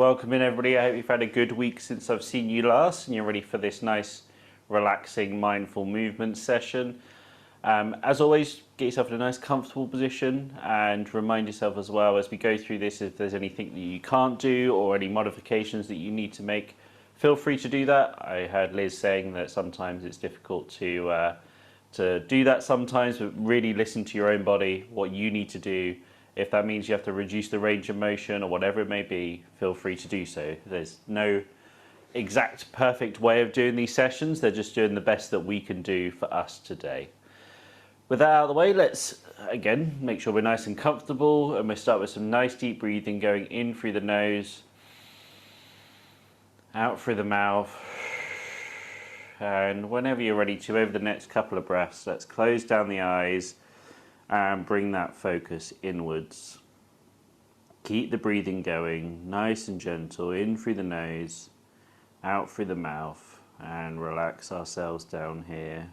Welcome in everybody. I hope you've had a good week since I've seen you last and you're ready for this nice, relaxing, mindful movement session. As always, get yourself in a nice comfortable position and remind yourself as well as we go through this, if there's anything that you can't do or any modifications that you need to make, feel free to do that. I heard Liz saying that sometimes it's difficult to do that sometimes, but really listen to your own body, what you need to do. If that means you have to reduce the range of motion or whatever it may be, feel free to do so. There's no exact perfect way of doing these sessions. They're just doing the best that we can do for us today. With that out of the way, let's again make sure we're nice and comfortable, and we'll start with some nice deep breathing going in through the nose, out through the mouth, and whenever you're ready to, over the next couple of breaths, let's close down the eyes and bring that focus inwards. Keep the breathing going, nice and gentle, in through the nose, out through the mouth, and relax ourselves down here.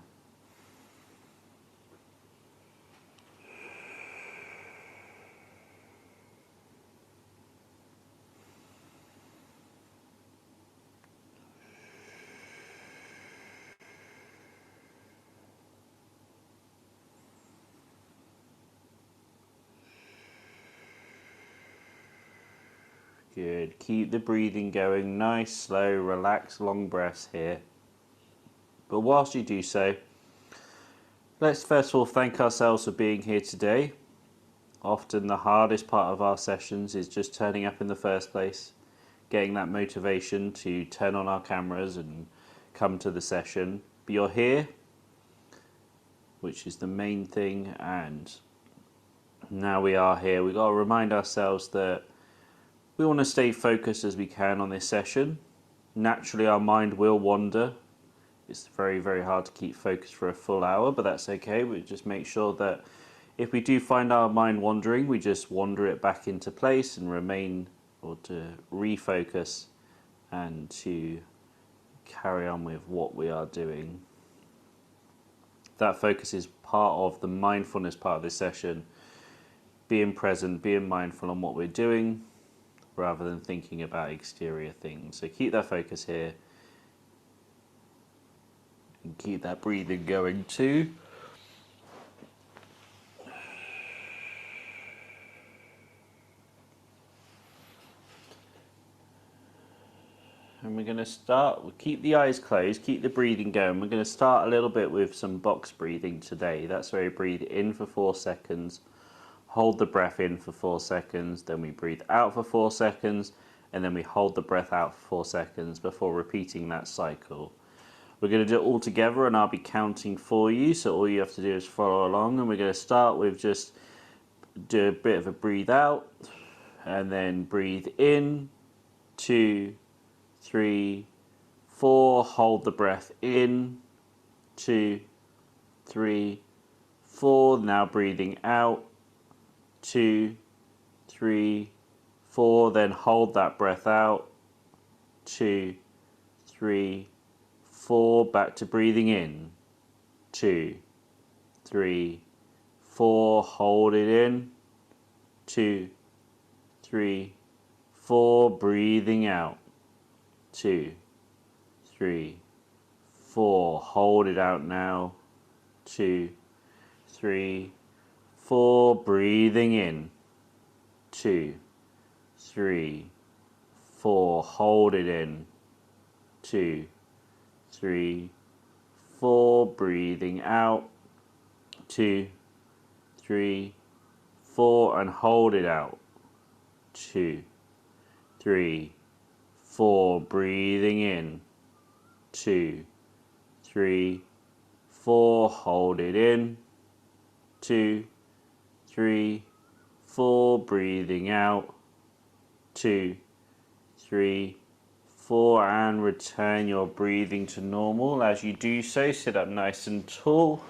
Good. Keep the breathing going, nice, slow, relaxed, long breaths here. But whilst you do so, let's first of all thank ourselves for being here today. Often the hardest part of our sessions is just turning up in the first place, getting that motivation to turn on our cameras and come to the session. But you're here, which is the main thing, and now we are here. We've got to remind ourselves that we want to stay focused as we can on this session. Naturally, our mind will wander. It's very, very hard to keep focused for a full hour, but that's okay. We just make sure that if we do find our mind wandering, we just wander it back into place and remain, or to refocus and to carry on with what we are doing. That focus is part of the mindfulness part of this session. Being present, being mindful on what we're doing, rather than thinking about exterior things. So keep that focus here. And keep that breathing going too. And we're going to start, we'll keep the eyes closed, keep the breathing going. We're going to start a little bit with some box breathing today. That's where we breathe in for 4 seconds. Hold the breath in for 4 seconds, then we breathe out for 4 seconds, and then we hold the breath out for 4 seconds before repeating that cycle. We're going to do it all together, and I'll be counting for you, so all you have to do is follow along. And we're going to start with just do a bit of a breathe out, and then breathe in, 2, 3, 4, hold the breath in, 2, 3, 4, now breathing out, 2, 3, 4, then hold that breath out, 2, 3, 4, back to breathing in, 2, 3, 4, hold it in, 2, 3, 4, breathing out, 2, 3, 4, hold it out now, 2, 3, 4, breathing in, 2, 3, 4, hold it in, 2, 3, 4, breathing out, 2, 3, 4, and hold it out, 2, 3, 4, breathing in, 2, 3, 4, hold it in, 2, 3, 4, breathing out, 2, 3, 4, and return your breathing to normal. As you do so, sit up nice and tall,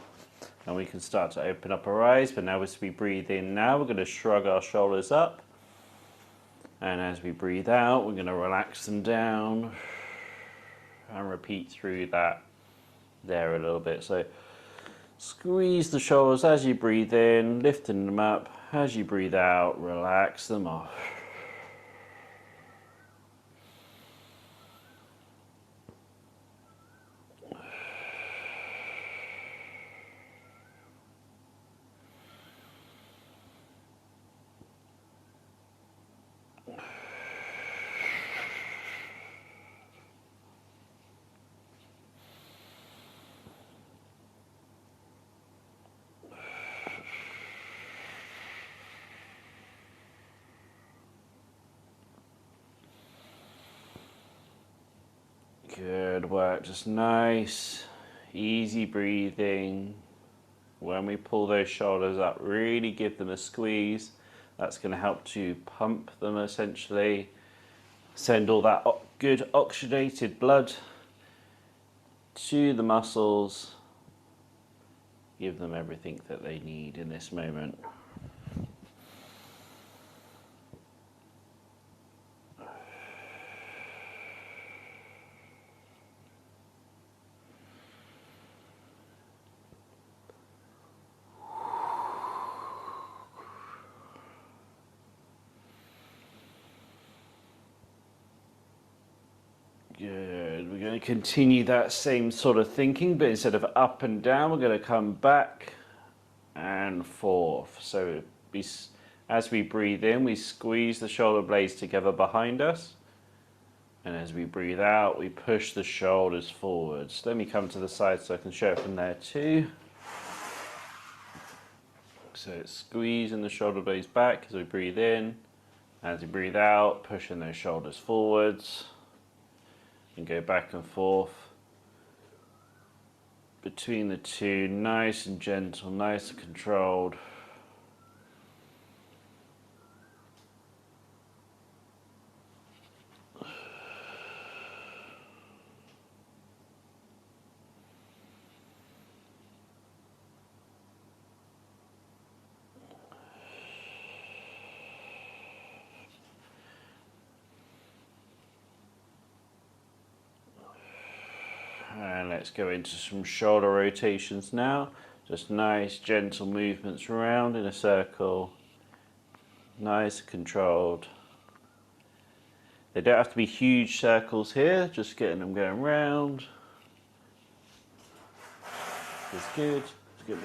and we can start to open up our eyes. But now as we breathe in now, we're going to shrug our shoulders up, and as we breathe out, we're going to relax them down and repeat through that there a little bit. So squeeze the shoulders as you breathe in, lifting them up. As you breathe out, relax them off. Good work, just nice, easy breathing. When we pull those shoulders up, really give them a squeeze. That's going to help to pump them essentially. Send all that good oxygenated blood to the muscles. Give them everything that they need in this moment. Good. We're going to continue that same sort of thinking, but instead of up and down, we're going to come back and forth. So as we breathe in, we squeeze the shoulder blades together behind us. And as we breathe out, we push the shoulders forwards. Let me come to the side so I can show it from there too. So it's squeezing the shoulder blades back as we breathe in. As we breathe out, pushing those shoulders forwards. And go back and forth between the two, nice and gentle, nice and controlled. And let's go into some shoulder rotations now. Just nice, gentle movements around in a circle. Nice, controlled. They don't have to be huge circles here, just getting them going round. It's good. It's good.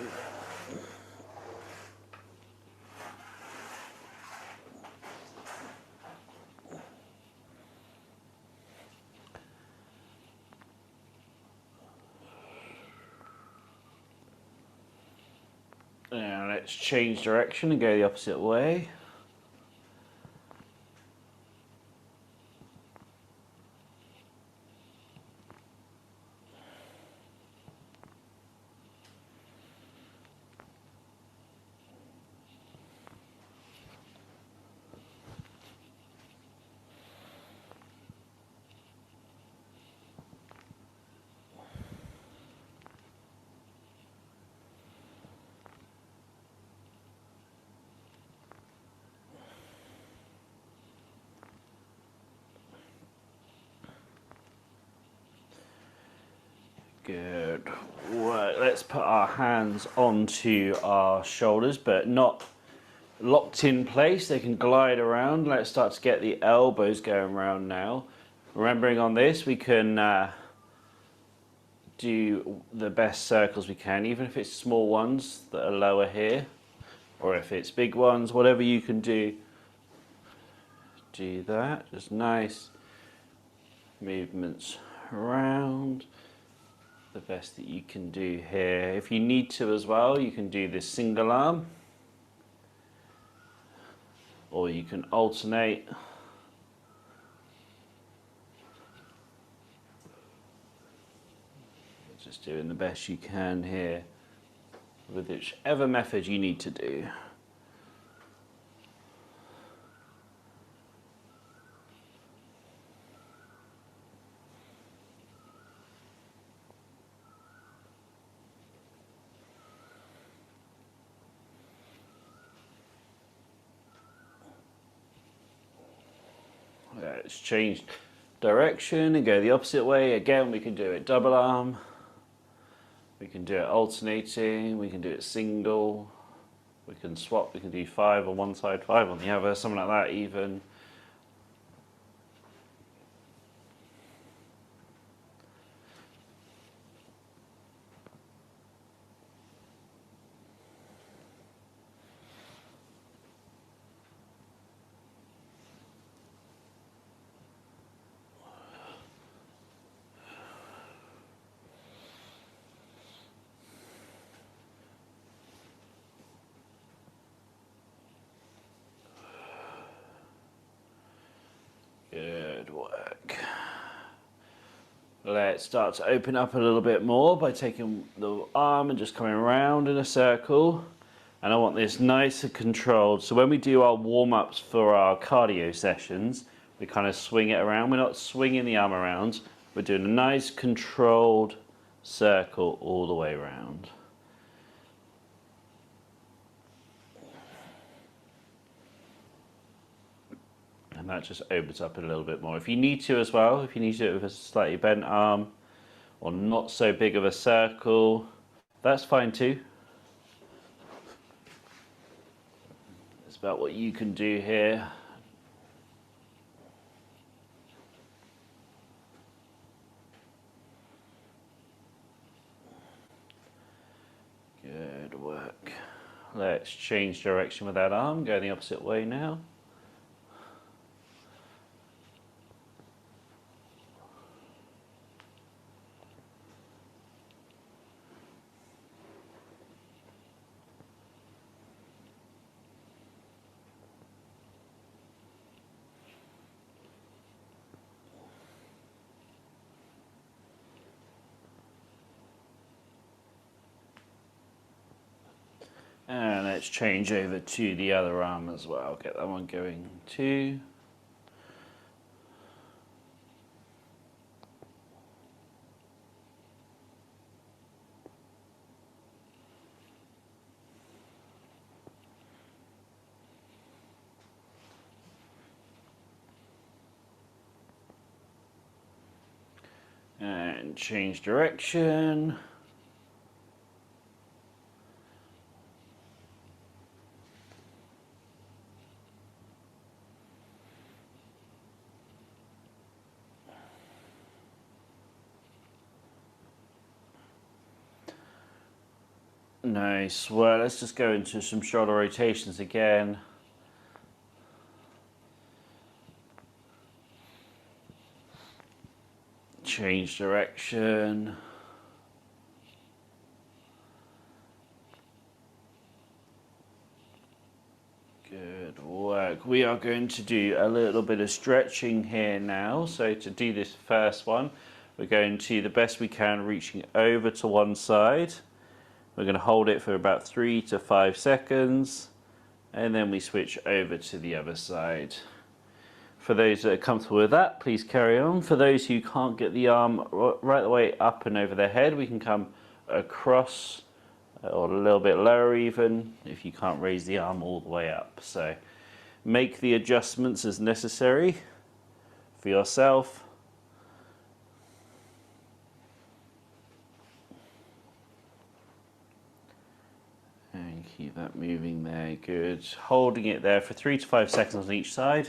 Now let's change direction and go the opposite way. Good work. Let's put our hands onto our shoulders, but not locked in place. They can glide around. Let's start to get the elbows going around now. Remembering on this, we can do the best circles we can, even if it's small ones that are lower here, or if it's big ones, whatever you can do. Do that. Just nice movements around. The best that you can do here. If you need to as well, you can do this single arm, or you can alternate. Just doing the best you can here with whichever method you need to do. Let's change direction and go the opposite way. Again, we can do it double arm. We can do it alternating. We can do it single. We can swap. We can do 5 on one side, 5 on the other, something like that even. Good work. Let's start to open up a little bit more by taking the arm and just coming around in a circle. And I want this nice and controlled. So when we do our warm-ups for our cardio sessions, we kind of swing it around. We're not swinging the arm around. We're doing a nice controlled circle all the way around. And that just opens up a little bit more. If you need to as well, if you need to do it with a slightly bent arm or not so big of a circle, that's fine too. It's about what you can do here. Good work. Let's change direction with that arm, go the opposite way now. And let's change over to the other arm as well. Get that one going too. And change direction. Nice. Well, let's just go into some shoulder rotations again. Change direction. Good work. We are going to do a little bit of stretching here now. So to do this first one, we're going to, the best we can, reaching over to one side. We're going to hold it for about 3 to 5 seconds, and then we switch over to the other side. For those that are comfortable with that, please carry on. For those who can't get the arm right the way up and over their head, we can come across or a little bit lower even, if you can't raise the arm all the way up. So make the adjustments as necessary for yourself. And keep that moving there, good. Holding it there for 3 to 5 seconds on each side.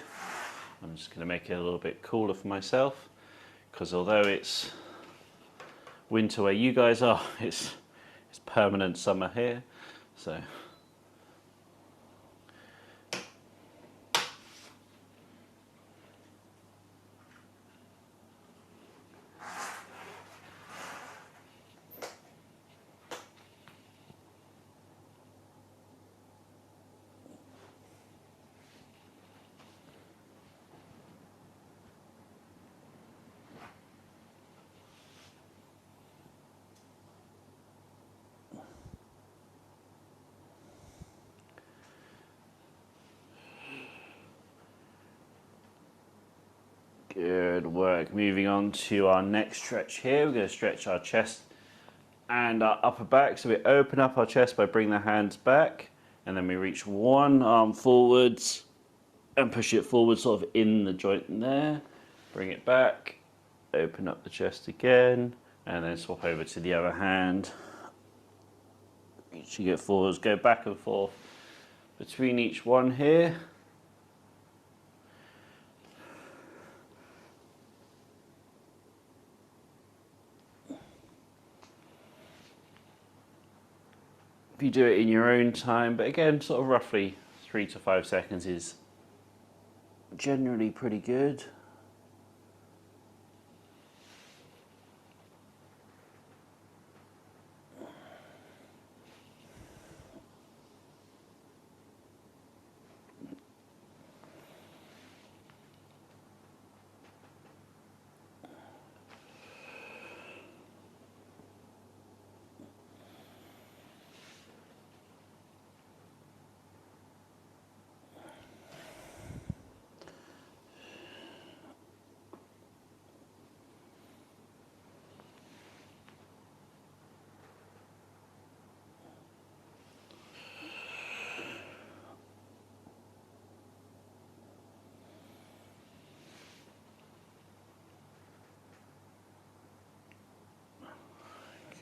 I'm just going to make it a little bit cooler for myself, because although it's winter where you guys are, it's permanent summer here. So good work. Moving on to our next stretch here. We're going to stretch our chest and our upper back. So we open up our chest by bringing the hands back, and then we reach one arm forwards and push it forward sort of in the joint in there. Bring it back, open up the chest again, and then swap over to the other hand. Reaching it forwards, go back and forth between each one here. You do it in your own time, but again, sort of roughly 3 to 5 seconds is generally pretty good.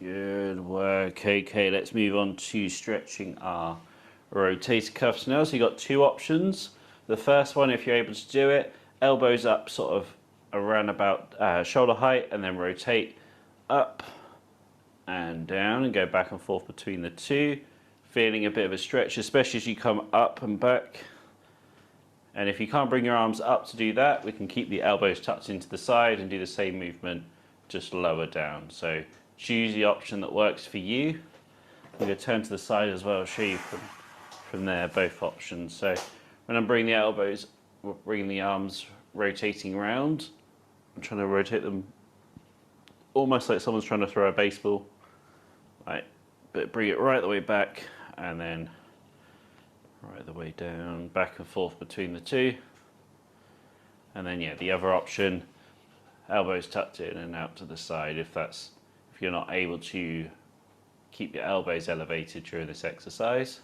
Good work. Okay, let's move on to stretching our rotator cuffs now. So you've got two options. The first one, if you're able to do it, elbows up sort of around about shoulder height, and then rotate up and down and go back and forth between the two, feeling a bit of a stretch, especially as you come up and back. And if you can't bring your arms up to do that, we can keep the elbows tucked into the side and do the same movement, just lower down. So choose the option that works for you. I'm going to turn to the side as well, show you from there both options. So when I'm bringing the elbows, bringing the arms rotating around, I'm trying to rotate them almost like someone's trying to throw a baseball. Right, but bring it right the way back and then right the way down, back and forth between the two. And then yeah, the other option, elbows tucked in and out to the side if you're not able to keep your elbows elevated during this exercise.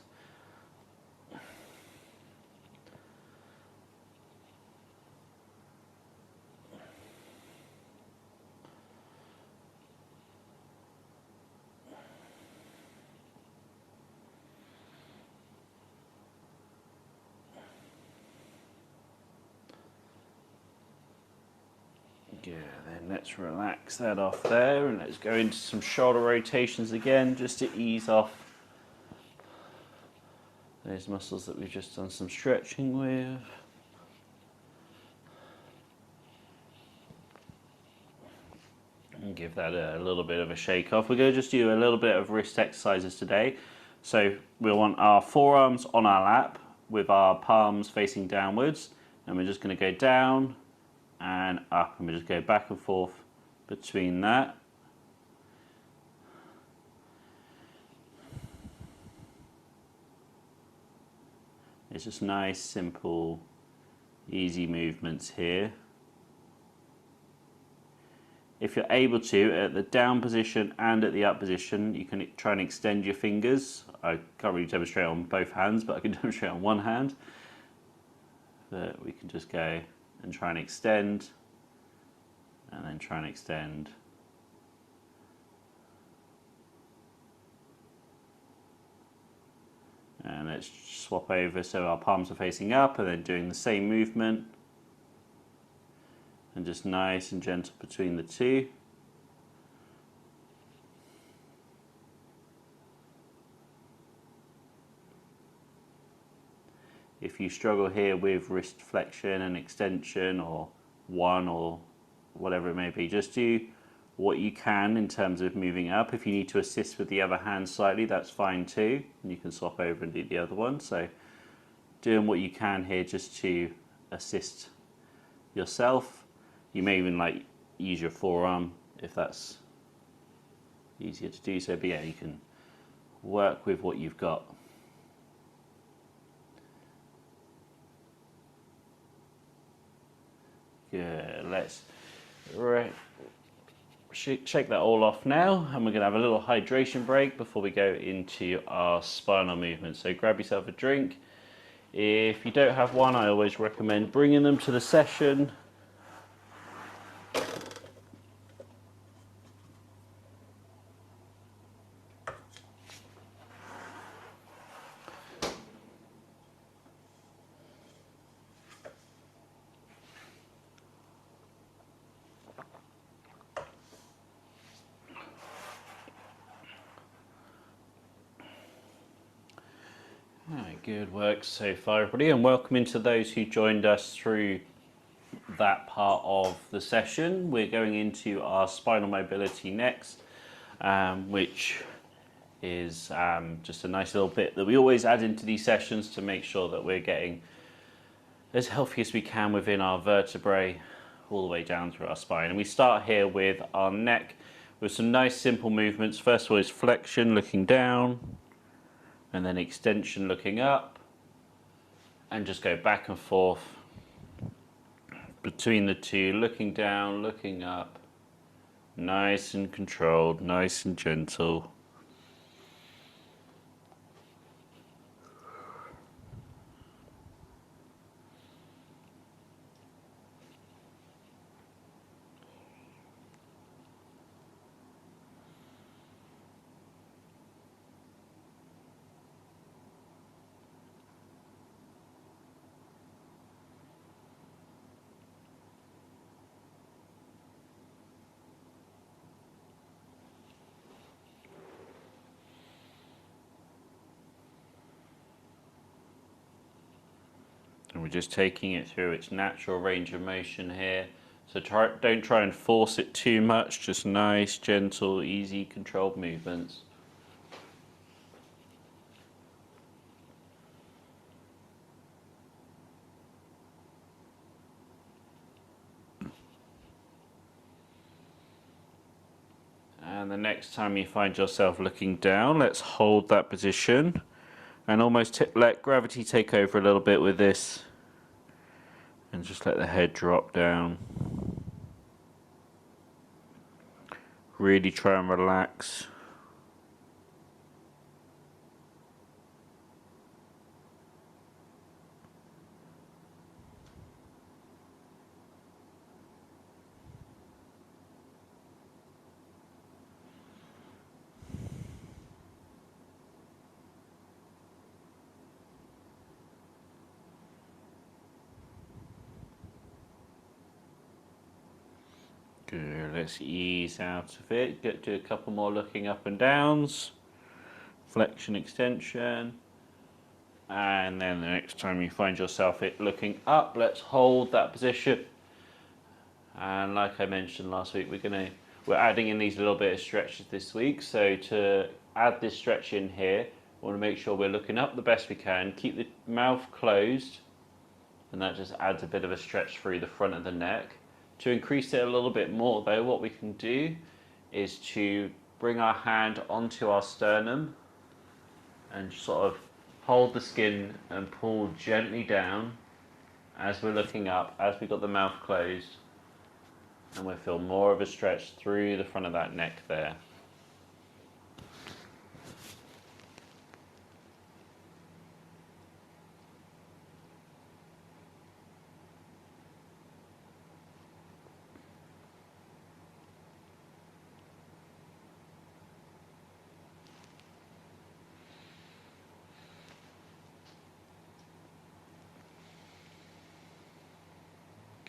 Yeah, then let's relax that off there and let's go into some shoulder rotations again just to ease off those muscles that we've just done some stretching with. And give that a little bit of a shake off. We're going to just do a little bit of wrist exercises today. So we'll want our forearms on our lap with our palms facing downwards, and we're just going to go down and up, and we just go back and forth between that. It's just nice, simple, easy movements here. If you're able to, at the down position and at the up position, you can try and extend your fingers. I can't really demonstrate on both hands, but I can demonstrate on one hand. But we can just go and try and extend, and then try and extend. And let's swap over so our palms are facing up and then doing the same movement. And just nice and gentle between the two. If you struggle here with wrist flexion and extension or one or whatever it may be, just do what you can in terms of moving up. If you need to assist with the other hand slightly, that's fine too. And you can swap over and do the other one. So doing what you can here just to assist yourself. You may even use your forearm if that's easier to do so, but yeah, you can work with what you've got. Good, let's shake that all off now, and we're going to have a little hydration break before we go into our spinal movement. So grab yourself a drink. If you don't have one, I always recommend bringing them to the session. Good work so far, everybody, and welcome into those who joined us through that part of the session. We're going into our spinal mobility next, which is just a nice little bit that we always add into these sessions to make sure that we're getting as healthy as we can within our vertebrae all the way down through our spine. And we start here with our neck with some nice simple movements. First of all is flexion, looking down, and then extension looking up, and just go back and forth between the two, looking down, looking up, nice and controlled, nice and gentle. we're just taking it through its natural range of motion here. So don't try and force it too much, just nice, gentle, easy, controlled movements. And the next time you find yourself looking down, let's hold that position and almost let gravity take over a little bit with this, and just let the head drop down. Really try and relax. Good, let's ease out of it. Do a couple more looking up and downs. Flexion, extension. And then the next time you find yourself looking up, let's hold that position. And like I mentioned last week, we're adding in these little bit of stretches this week. So to add this stretch in here, we want to make sure we're looking up the best we can. Keep the mouth closed, and that just adds a bit of a stretch through the front of the neck. To increase it a little bit more though, what we can do is to bring our hand onto our sternum and sort of hold the skin and pull gently down as we're looking up, as we've got the mouth closed, and we'll feel more of a stretch through the front of that neck there.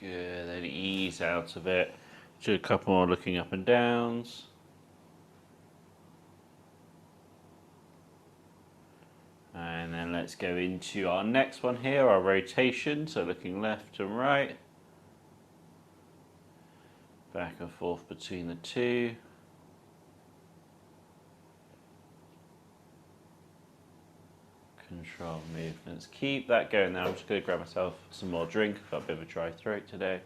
Good, then ease out of it. Do a couple more looking up and downs. And then let's go into our next one here, our rotation. So looking left and right. Back and forth between the two. Control movements. Keep that going now. I'm just going to grab myself some more drink. I've got a bit of a dry throat today.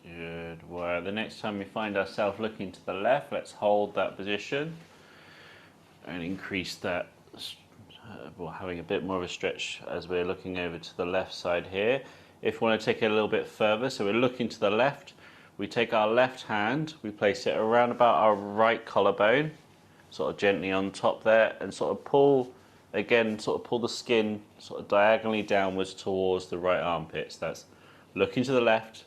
Good. Well, the next time we find ourselves looking to the left, let's hold that position and increase that, well, having a bit more of a stretch as we're looking over to the left side here. If we want to take it a little bit further, so we're looking to the left, we take our left hand, we place it around about our right collarbone, sort of gently on top there, and sort of pull, again, sort of pull the skin sort of diagonally downwards towards the right armpits. That's looking to the left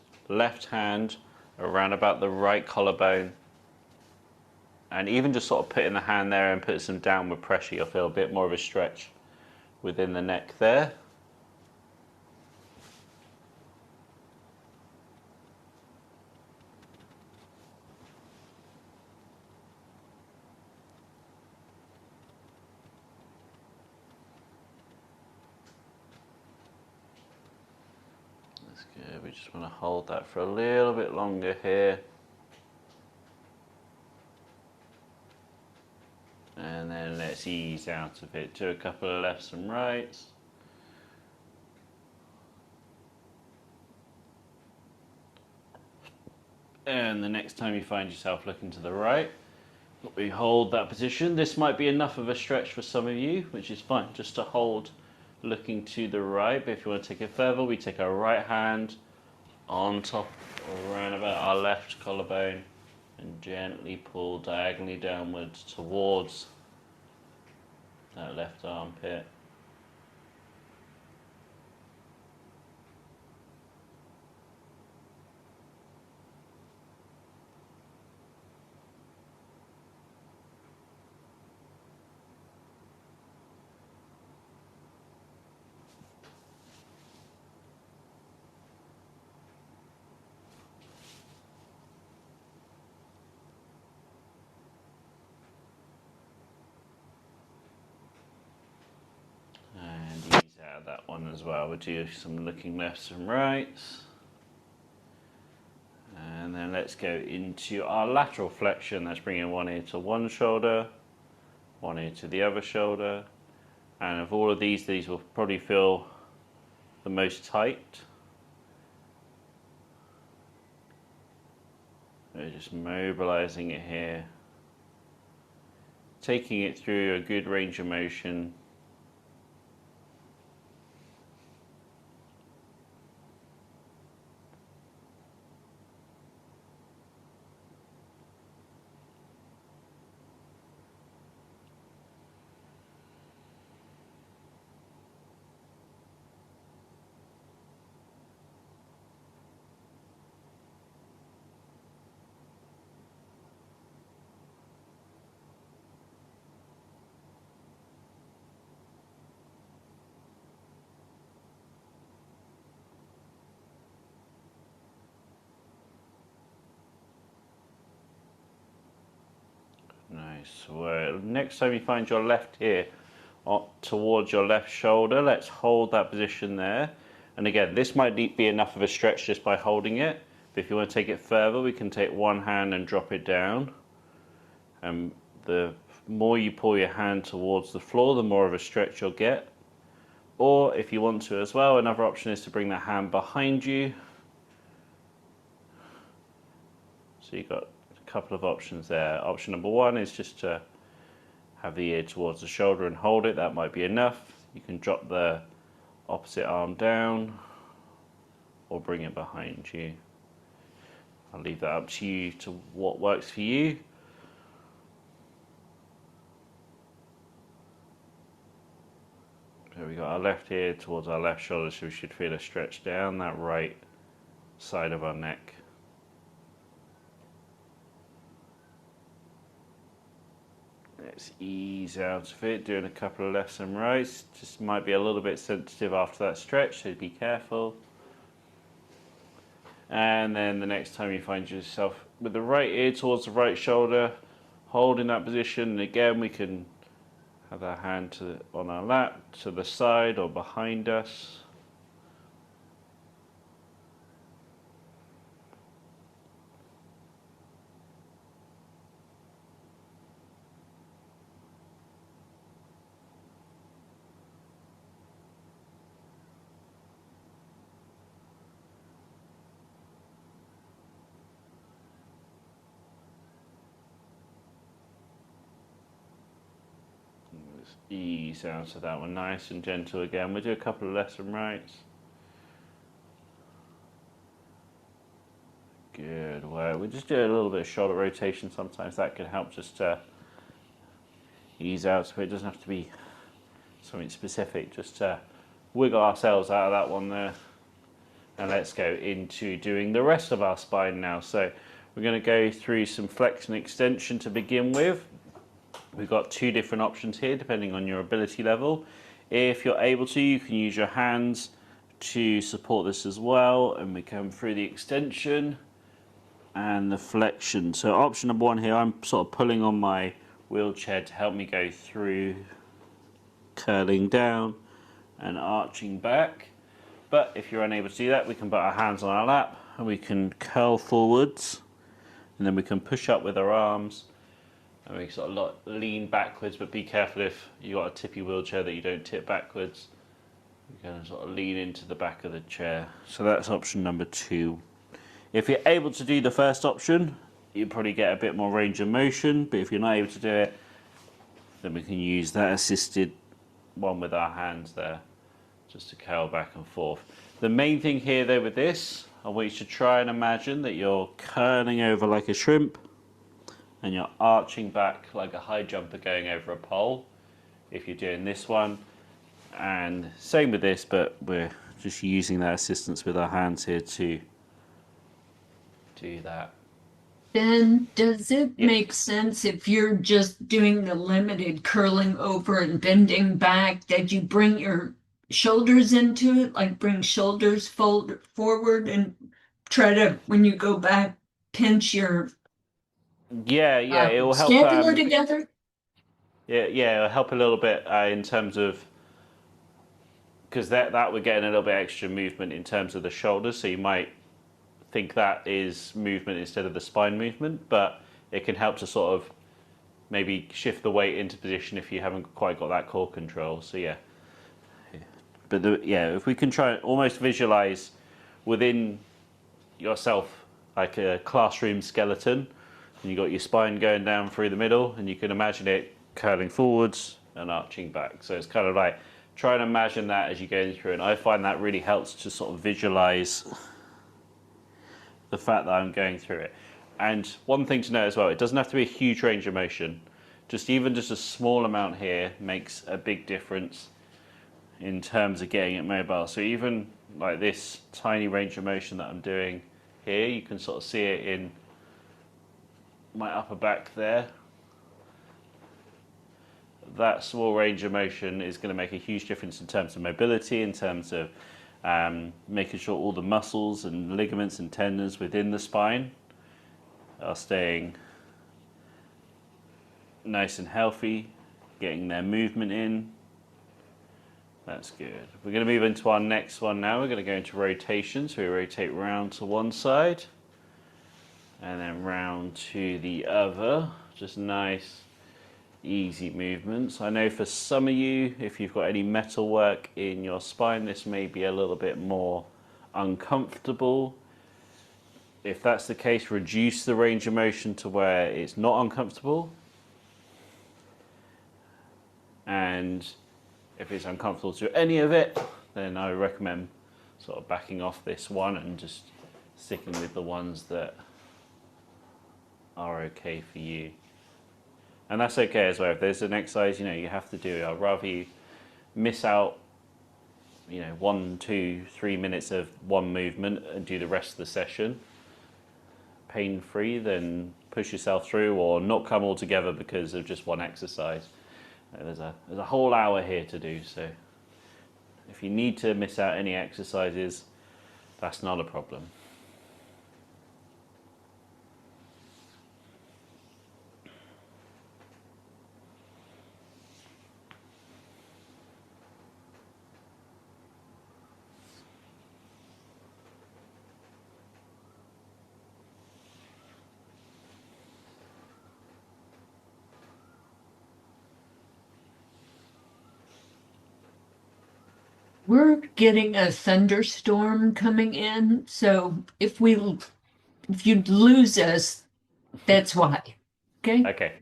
hand around about the right collarbone, and even just sort of putting the hand there and put some downward pressure, you'll feel a bit more of a stretch within the neck there. That's good. We just want to hold that for a little bit longer here. And then let's ease out of it. Do a couple of lefts and rights. And the next time you find yourself looking to the right, we hold that position. This might be enough of a stretch for some of you, which is fine, just to hold looking to the right, but if you want to take it further, we take our right hand on top or around about our left collarbone and gently pull diagonally downwards towards that left armpit. And ease out that one as well. We'll do some looking lefts and rights. And then let's go into our lateral flexion. That's bringing one ear to one shoulder, one ear to the other shoulder. And of all of these will probably feel the most tight. We're just mobilizing it here, taking it through a good range of motion. Nice. Well, next time you find your left ear towards your left shoulder, let's hold that position there. And again, this might be enough of a stretch just by holding it. But if you want to take it further, we can take one hand and drop it down. And the more you pull your hand towards the floor, the more of a stretch you'll get. Or if you want to as well, another option is to bring that hand behind you. So you've got a couple of options there. Option number one is just to have the ear towards the shoulder and hold it. That might be enough. You can drop the opposite arm down or bring it behind you. I'll leave that up to you to what works for you. So we got our left ear towards our left shoulder, so we should feel a stretch down that right side of our neck. Let's ease out of it, doing a couple of lefts and rights. Just might be a little bit sensitive after that stretch, so be careful. And then the next time you find yourself with the right ear towards the right shoulder, hold in that position, and again we can have our hand on our lap, to the side or behind us. Ease out of that one, nice and gentle again. We'll do a couple of lefts and rights. Good work. We'll just do a little bit of shoulder rotation. Sometimes that can help just to ease out, so it doesn't have to be something specific. Just to wiggle ourselves out of that one there. And let's go into doing the rest of our spine now. So we're going to go through some flexion extension to begin with. We've got two different options here depending on your ability level. If you're able to, you can use your hands to support this as well, and we come through the extension and the flexion. So option number one here, I'm sort of pulling on my wheelchair to help me go through, curling down and arching back. But if you're unable to do that, we can put our hands on our lap and we can curl forwards, and then we can push up with our arms. And we sort of lean backwards, but be careful if you've got a tippy wheelchair that you don't tip backwards. You're going to sort of lean into the back of the chair. So that's option number two. If you're able to do the first option, you probably get a bit more range of motion, but if you're not able to do it, then we can use that assisted one with our hands there. just to curl back and forth. The main thing here though with this, I want you to try and imagine that you're curling over like a shrimp and you're arching back like a high jumper going over a pole if you're doing this one. And same with this, but we're just using that assistance with our hands here to do that. Then does it Yes. make sense if you're just doing the limited curling over and bending back that you bring your shoulders into it, like bring shoulders fold forward and try to, when you go back, pinch your Yeah, it will help. scapula together? Yeah, it'll help a little bit in terms of because that we're getting a little bit extra movement in terms of the shoulders. So you might think that is movement instead of the spine movement, but it can help to sort of maybe shift the weight into position if you haven't quite got that core control. So yeah, but if we can try and almost visualize within yourself like a classroom skeleton, and you got your spine going down through the middle, and you can imagine it curling forwards and arching back. So it's kind of like try and imagine that as you're going through, and I find that really helps to sort of visualize the fact that I'm going through it. And one thing to note as well, it doesn't have to be a huge range of motion. Even just a small amount here makes a big difference in terms of getting it mobile. So even like this tiny range of motion that I'm doing here, you can sort of see it in my upper back there. That small range of motion is going to make a huge difference in terms of mobility, in terms of making sure all the muscles and ligaments and tendons within the spine are staying nice and healthy, getting their movement in. That's good. We're going to move into our next one now. We're going to go into rotation. So we rotate round to one side and then round to the other. Just nice, easy movements. I know for some of you, if you've got any metal work in your spine, this may be a little bit more uncomfortable. If that's the case, reduce the range of motion to where it's not uncomfortable. And if it's uncomfortable to do any of it, then I recommend sort of backing off this one and just sticking with the ones that are okay for you. And that's okay as well. If there's an exercise, you have to do it, I'd rather you miss out, 1, 2, 3 minutes of one movement and do the rest of the session pain-free than push yourself through or not come all together because of just one exercise. There's a whole hour here to do, so if you need to miss out any exercises, that's not a problem. We're getting a thunderstorm coming in, so if you lose us, that's why. Okay? Okay.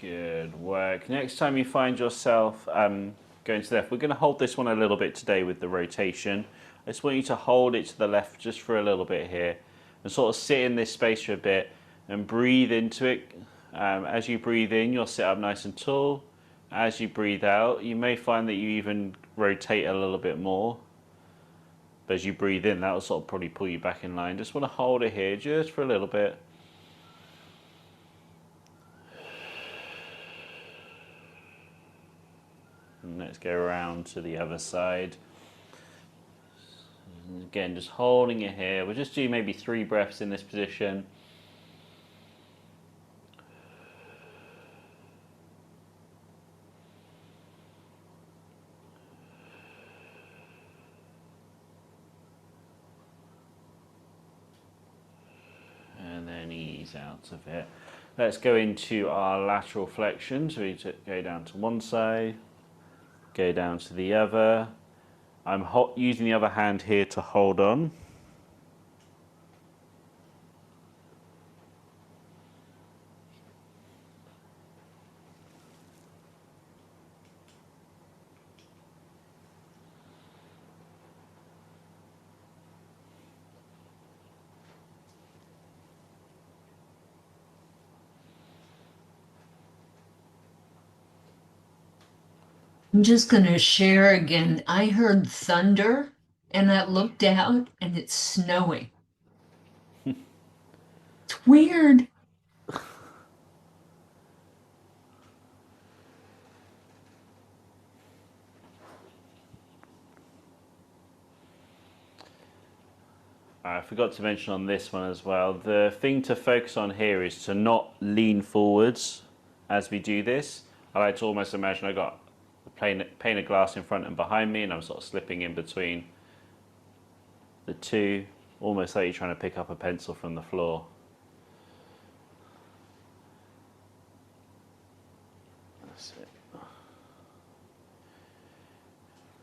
Good work. Next time you find yourself going to the left, we're going to hold this one a little bit today with the rotation. I just want you to hold it to the left just for a little bit here and sort of sit in this space for a bit and breathe into it. As you breathe in, you'll sit up nice and tall. As you breathe out, you may find that you even rotate a little bit more. But as you breathe in, that will sort of probably pull you back in line. Just want to hold it here just for a little bit. And let's go around to the other side. Again, just holding it here. We'll just do maybe 3 breaths in this position. ease out of it. Let's go into our lateral flexion. So we go down to one side, go down to the other. I'm using the other hand here to hold on. I'm just going to share again. I heard thunder and I looked out and it's snowing. It's weird. I forgot to mention on this one as well, the thing to focus on here is to not lean forwards as we do this. I like to almost imagine I got a pane of glass in front and behind me and I'm sort of slipping in between the two, almost like you're trying to pick up a pencil from the floor. That's it.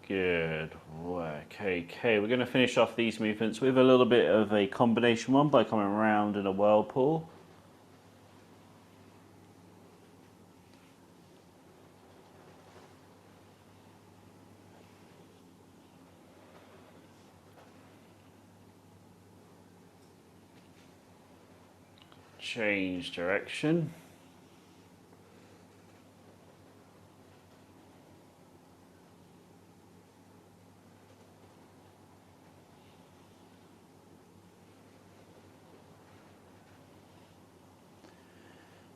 Good work. Okay, we're going to finish off these movements with a little bit of a combination one by coming around in a whirlpool. Change direction.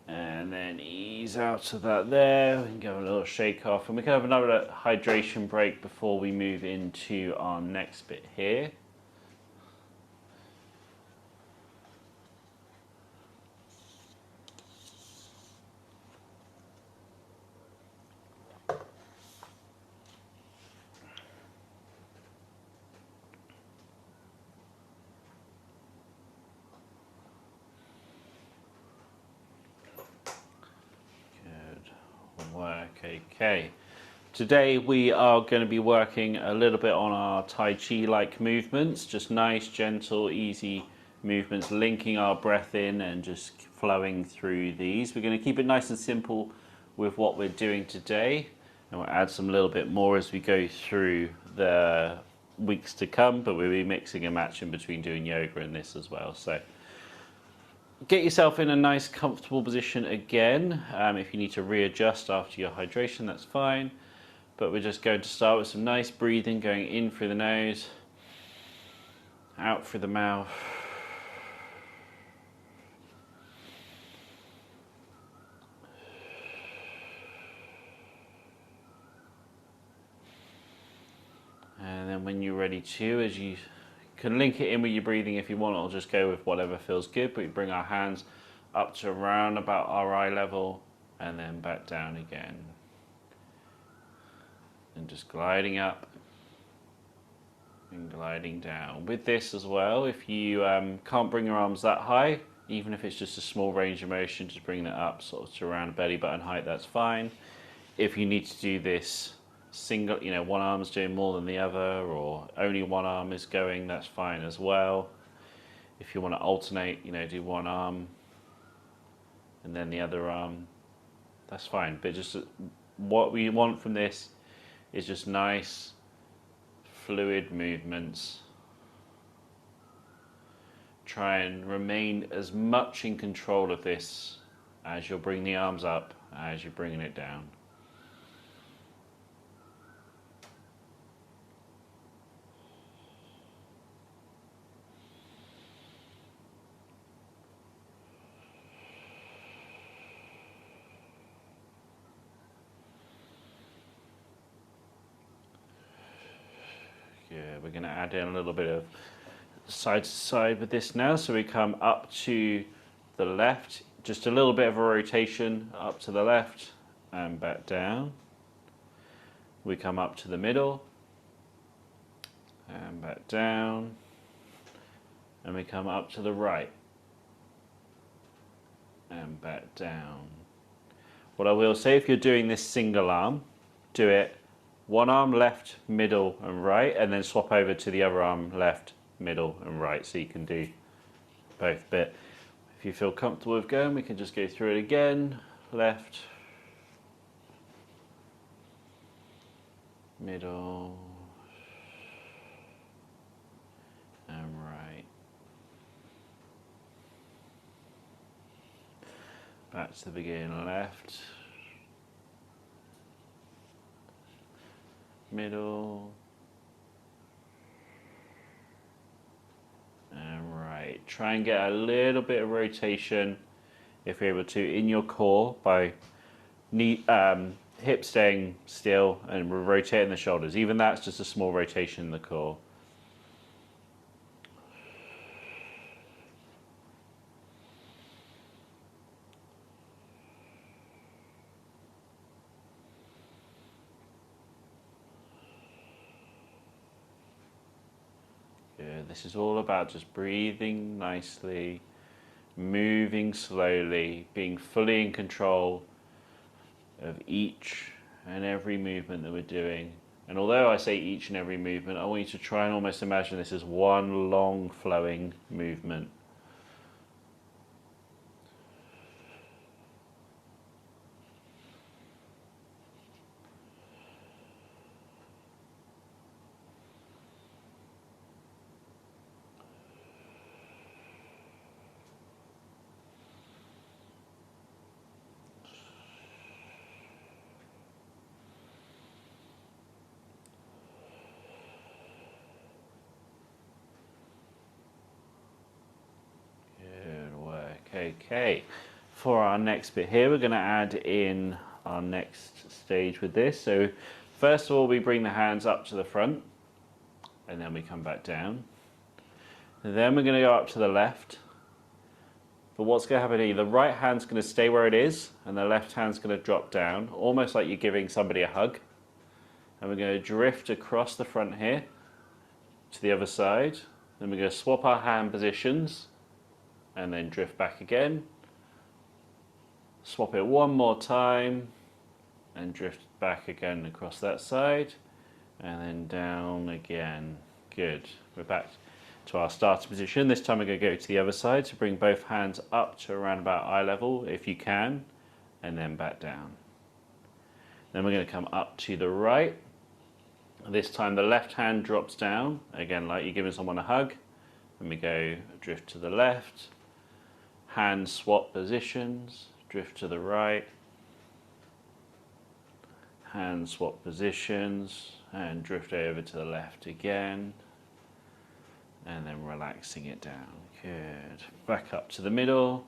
And then ease out of that there. We can go a little shake off and we can have another hydration break before we move into our next bit here. Work. Okay. Today we are going to be working a little bit on our Tai Chi like movements, just nice, gentle, easy movements, linking our breath in and just flowing through these. We're going to keep it nice and simple with what we're doing today, and we'll add some little bit more as we go through the weeks to come, but we'll be mixing and matching between doing yoga and this as well. So get yourself in a nice comfortable position again. If you need to readjust after your hydration, that's fine. But we're just going to start with some nice breathing, going in through the nose, out through the mouth. And then when you're ready to, as you can link it in with your breathing if you want, or just go with whatever feels good, but we bring our hands up to around about our eye level and then back down again. And just gliding up and gliding down. With this as well, if you can't bring your arms that high, even if it's just a small range of motion, just bring that up sort of to around belly button height, that's fine. If you need to do this single, one arm's doing more than the other, or only one arm is going, that's fine as well. If you want to alternate, do one arm and then the other arm, that's fine. But just what we want from this is just nice, fluid movements. Try and remain as much in control of this as you're bringing the arms up, as you're bringing it down. Yeah, we're going to add in a little bit of side to side with this now. So we come up to the left, just a little bit of a rotation up to the left and back down. We come up to the middle and back down. And we come up to the right and back down. What I will say, if you're doing this single arm, do it one arm left, middle and right, and then swap over to the other arm left, middle and right, so you can do both. But if you feel comfortable with going, we can just go through it again. Left, middle and right. Back to the beginning, left, middle and right. Try and get a little bit of rotation, if you're able to, in your core by hip staying still and rotating the shoulders. Even that's just a small rotation in the core. Good. This is all about just breathing nicely, moving slowly, being fully in control of each and every movement that we're doing. And although I say each and every movement, I want you to try and almost imagine this as one long flowing movement. Okay, for our next bit here, we're going to add in our next stage with this. So first of all, we bring the hands up to the front and then we come back down. And then we're going to go up to the left. But what's going to happen here, the right hand's going to stay where it is and the left hand's going to drop down, almost like you're giving somebody a hug. And we're going to drift across the front here to the other side. Then we're going to swap our hand positions and then drift back again. Swap it one more time and drift back again across that side and then down again. Good. We're back to our starting position. This time we're going to go to the other side, so bring both hands up to around about eye level if you can, and then back down. Then we're going to come up to the right. This time the left hand drops down, again like you're giving someone a hug. Then we go drift to the left, hand swap positions, drift to the right, hand swap positions and drift over to the left again, and then relaxing it down. Good. Back up to the middle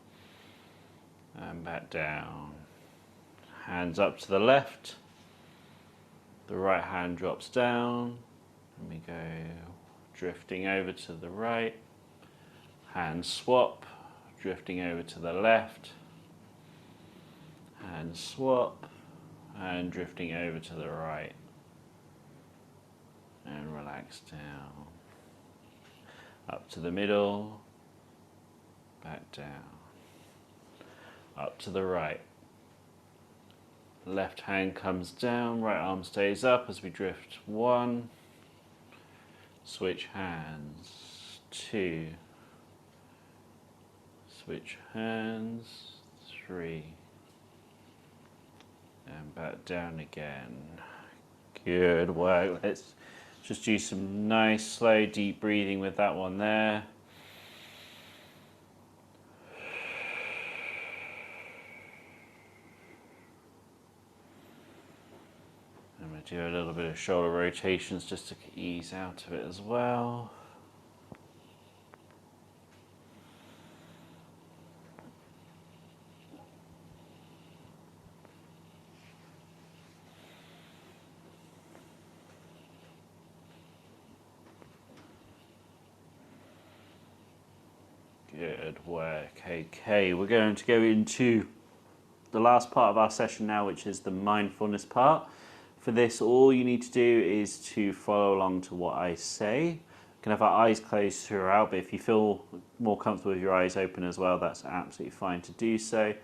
and back down. Hands up to the left, the right hand drops down, and we go drifting over to the right, hand swap, drifting over to the left, hand swap, and drifting over to the right, and relax down. Up to the middle, back down. Up to the right. Left hand comes down, right arm stays up as we drift 1, switch hands, 2, switch hands, 3, and back down again. Good work. Let's just do some nice, slow, deep breathing with that one there. I'm going to do a little bit of shoulder rotations just to ease out of it as well. Good work. Okay, we're going to go into the last part of our session now, which is the mindfulness part. For this, all you need to do is to follow along to what I say. can have our eyes closed throughout, but if you feel more comfortable with your eyes open as well, that's absolutely fine to do so.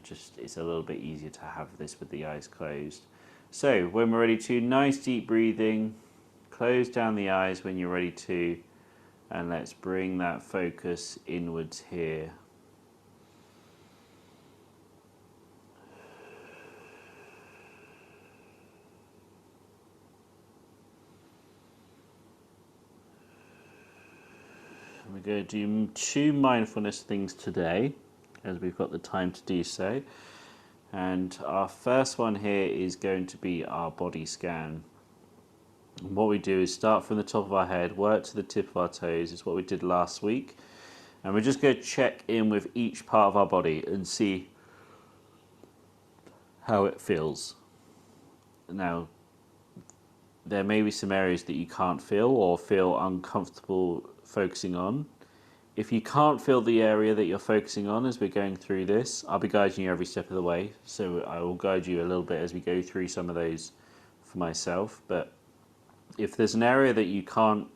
Just it's a little bit easier to have this with the eyes closed. So when we're ready to, nice deep breathing, close down the eyes when you're ready to, and let's bring that focus inwards here. We're going to do 2 mindfulness things today, as we've got the time to do so. And our first one here is going to be our body scan. And what we do is start from the top of our head, work to the tip of our toes, is what we did last week. And we're just going to check in with each part of our body and see how it feels. Now, there may be some areas that you can't feel or feel uncomfortable focusing on. If you can't feel the area that you're focusing on as we're going through this, I'll be guiding you every step of the way. So I will guide you a little bit as we go through some of those for myself. But if there's an area that you can't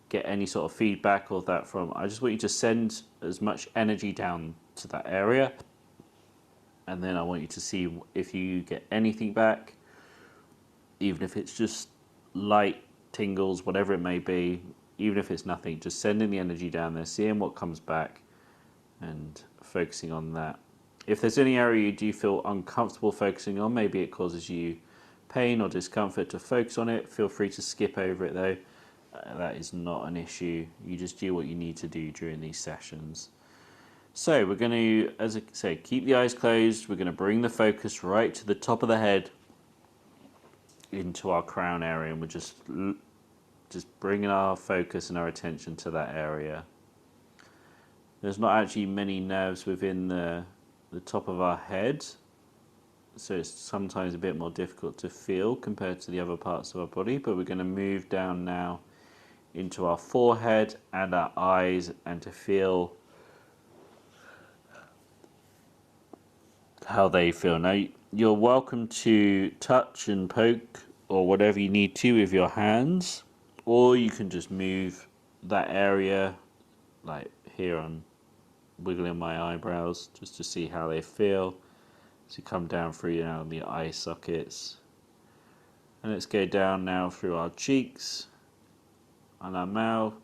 get any sort of feedback or that from, I just want you to send as much energy down to that area. And then I want you to see if you get anything back, even if it's just light tingles, whatever it may be. Even if it's nothing, just sending the energy down there, seeing what comes back and focusing on that. If there's any area you do feel uncomfortable focusing on, maybe it causes you pain or discomfort to focus on it, feel free to skip over it though. That is not an issue. You just do what you need to do during these sessions. So we're going to, as I say, keep the eyes closed. We're going to bring the focus right to the top of the head into our crown area, and we're just bringing our focus and our attention to that area. There's not actually many nerves within the top of our head, so it's sometimes a bit more difficult to feel compared to the other parts of our body, but we're going to move down now into our forehead and our eyes and to feel how they feel. Now, you're welcome to touch and poke or whatever you need to with your hands, or you can just move that area, like here on wiggling my eyebrows, just to see how they feel. So you come down through now the eye sockets. And let's go down now through our cheeks and our mouth.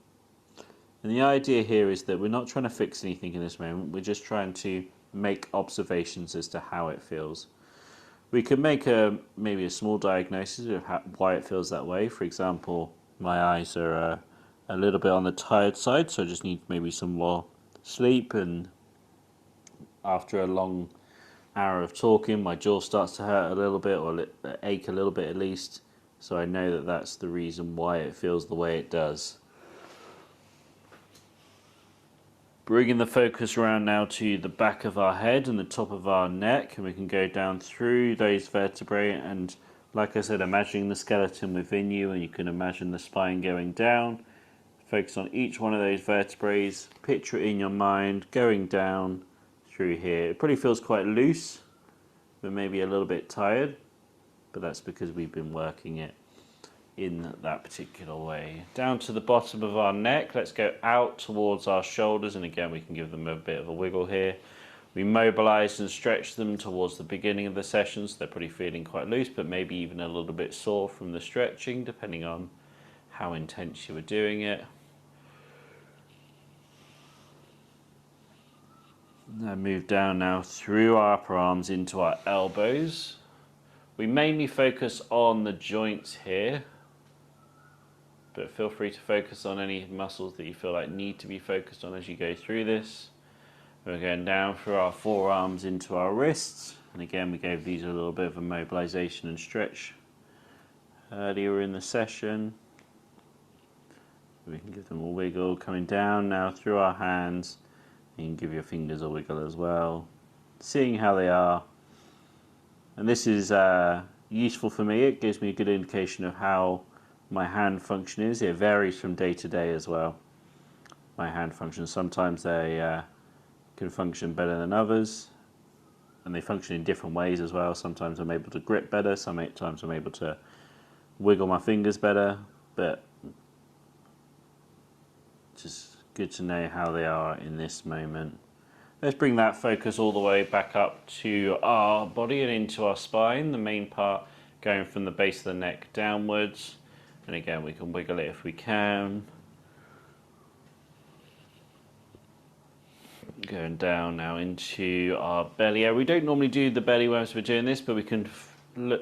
And the idea here is that we're not trying to fix anything in this moment, we're just trying to make observations as to how it feels. We could make maybe a small diagnosis of why it feels that way. For example, my eyes are a little bit on the tired side, so I just need maybe some more sleep, and after a long hour of talking, my jaw starts to hurt a little bit, or ache a little bit at least, so I know that that's the reason why it feels the way it does. Bringing the focus around now to the back of our head and the top of our neck, and we can go down through those vertebrae, and like I said, imagining the skeleton within you, and you can imagine the spine going down. Focus on each one of those vertebrae, picture it in your mind going down through here. It probably feels quite loose, but maybe a little bit tired, but that's because we've been working it in that particular way. Down to the bottom of our neck, let's go out towards our shoulders, and again we can give them a bit of a wiggle here. We mobilize and stretch them towards the beginning of the session, so they're probably feeling quite loose, but maybe even a little bit sore from the stretching, depending on how intense you were doing it. Now move down now through our upper arms into our elbows. We mainly focus on the joints here, but feel free to focus on any muscles that you feel like need to be focused on as you go through this. We're going down through our forearms into our wrists, and again we gave these a little bit of a mobilization and stretch earlier in the session. We can give them a wiggle. Coming down now through our hands, you can give your fingers a wiggle as well, seeing how they are. And this is useful for me. It gives me a good indication of how my hand function is. It varies from day to day as well. My hand function, sometimes they can function better than others, and they function in different ways as well. Sometimes I'm able to grip better, sometimes I'm able to wiggle my fingers better, but Just good to know how they are in this moment. Let's bring that focus all the way back up to our body and into our spine, the main part going from the base of the neck downwards. And again, we can wiggle it if we can. Going down now into our belly area. We don't normally do the belly when we're doing this, but we can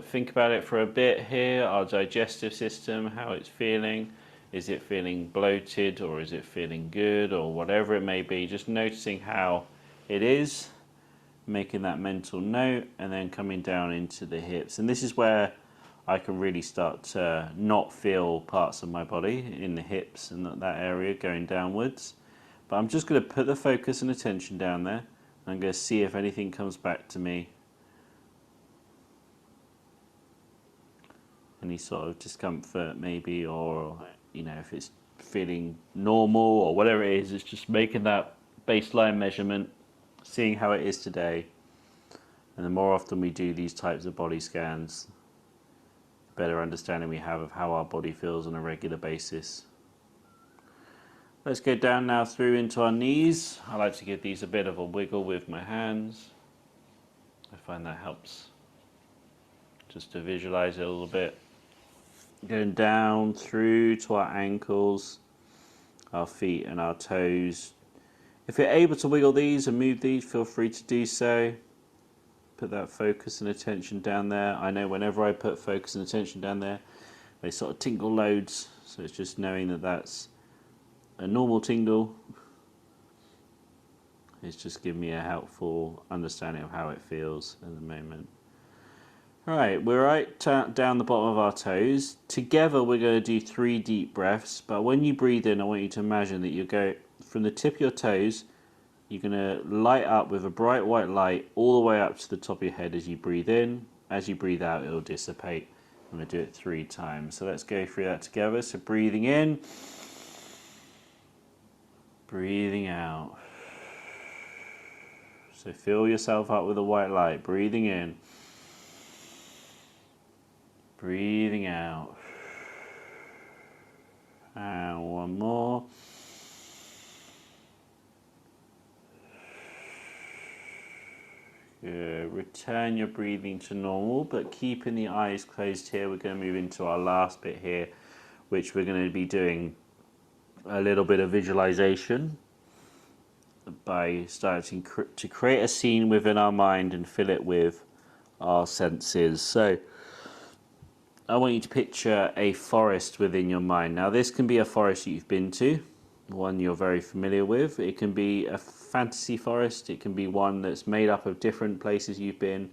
think about it for a bit here. Our digestive system, how it's feeling. Is it feeling bloated, or is it feeling good, or whatever it may be? Just noticing how it is, making that mental note, and then coming down into the hips. And this is where I can really start to not feel parts of my body in the hips and that area going downwards. But I'm just going to put the focus and attention down there. I'm going to see if anything comes back to me. Any sort of discomfort maybe, or if it's feeling normal or whatever it is, it's just making that baseline measurement, seeing how it is today. And the more often we do these types of body scans, the better understanding we have of how our body feels on a regular basis. Let's go down now through into our knees. I like to give these a bit of a wiggle with my hands. I find that helps just to visualize it a little bit. Going down through to our ankles, our feet and our toes. If you're able to wiggle these and move these, feel free to do so. Put that focus and attention down there. I know whenever I put focus and attention down there, they sort of tingle loads. So it's just knowing that that's a normal tingle. It's just giving me a helpful understanding of how it feels at the moment. Alright, we're right down the bottom of our toes. Together we're going to do 3 deep breaths, but when you breathe in, I want you to imagine that you go from the tip of your toes, you're going to light up with a bright white light all the way up to the top of your head as you breathe in. As you breathe out, it'll dissipate. I'm going to do it 3 times. So let's go through that together. So breathing in, breathing out. So fill yourself up with a white light. Breathing in, breathing out. And one more. Good. Return your breathing to normal, but keeping the eyes closed here. We're going to move into our last bit here, which we're going to be doing a little bit of visualization by starting to create a scene within our mind and fill it with our senses. So I want you to picture a forest within your mind. Now this can be a forest that you've been to, one you're very familiar with. It can be a fantasy forest, it can be one that's made up of different places you've been,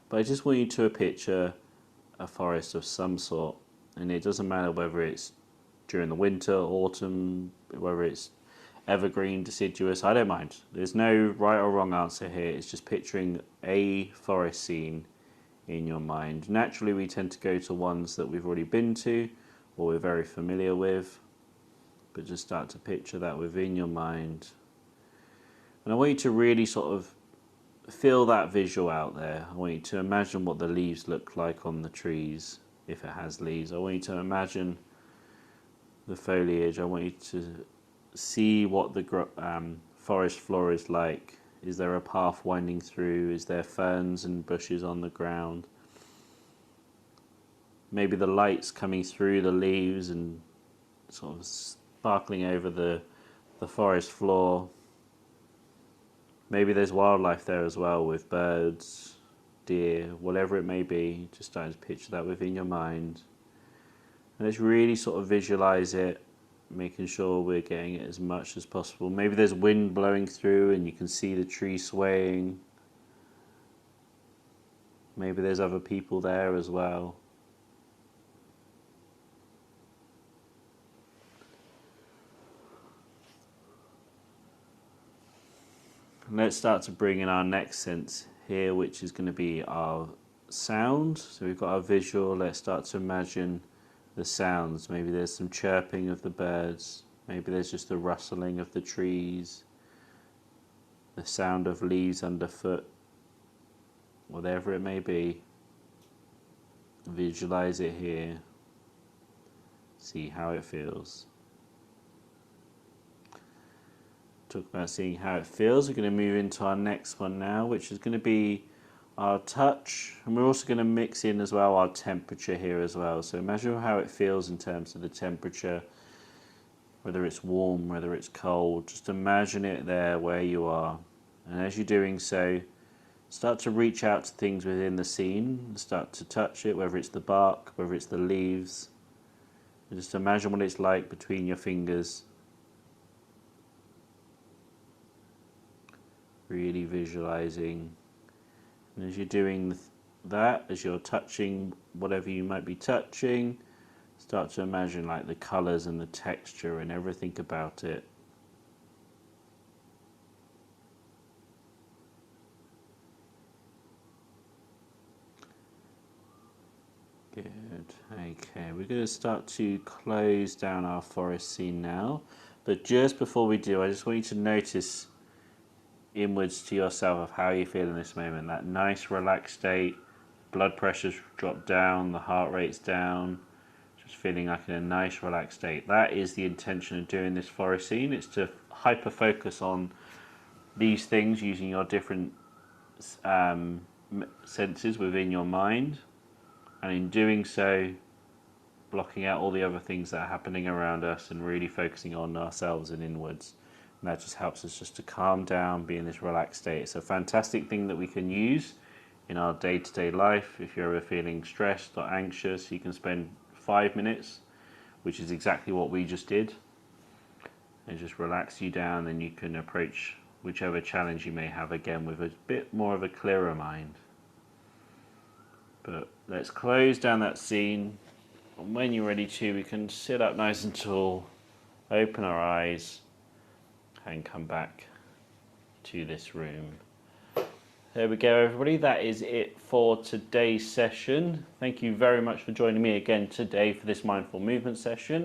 but I just want you to picture a forest of some sort, and it doesn't matter whether it's during the winter, autumn, whether it's evergreen, deciduous, I don't mind. There's no right or wrong answer here. It's just picturing a forest scene in your mind. Naturally, we tend to go to ones that we've already been to or we're very familiar with, but just start to picture that within your mind. And I want you to really sort of feel that visual out there. I want you to imagine what the leaves look like on the trees, if it has leaves. I want you to imagine the foliage. I want you to see what the forest floor is like. Is there a path winding through? Is there ferns and bushes on the ground? Maybe the light's coming through the leaves and sort of sparkling over the forest floor. Maybe there's wildlife there as well, with birds, deer, whatever it may be. Just starting to picture that within your mind. And let's really sort of visualize it, making sure we're getting it as much as possible. Maybe there's wind blowing through and you can see the tree swaying. Maybe there's other people there as well. And let's start to bring in our next sense here, which is going to be our sound. So we've got our visual. Let's start to imagine the sounds. Maybe there's some chirping of the birds. Maybe there's just the rustling of the trees, the sound of leaves underfoot, whatever it may be. Visualize it here. See how it feels. Talk about seeing how it feels. We're going to move into our next one now, which is going to be our touch, and we're also going to mix in as well our temperature here as well. So measure how it feels in terms of the temperature, whether it's warm, whether it's cold. Just imagine it there where you are, and as you're doing so, start to reach out to things within the scene, start to touch it, whether it's the bark, whether it's the leaves. And just imagine what it's like between your fingers. Really visualizing. And as you're doing that, as you're touching whatever you might be touching, start to imagine like the colors and the texture and everything about it. Good. Okay, we're going to start to close down our forest scene now. But just before we do, I just want you to notice inwards to yourself of how you feel in this moment. That nice relaxed state, blood pressure's dropped down, the heart rate's down, just feeling like in a nice relaxed state. That is the intention of doing this forest scene. It's to hyper focus on these things using your different senses within your mind, and in doing so blocking out all the other things that are happening around us and really focusing on ourselves and inwards. And that just helps us just to calm down, be in this relaxed state. It's a fantastic thing that we can use in our day-to-day life. If you're ever feeling stressed or anxious, you can spend 5 minutes, which is exactly what we just did, and just relax you down, and you can approach whichever challenge you may have again with a bit more of a clearer mind. But let's close down that scene, and when you're ready to, we can sit up nice and tall, open our eyes, and come back to this room. There we go, everybody. That is it for today's session. Thank you very much for joining me again today for this mindful movement session.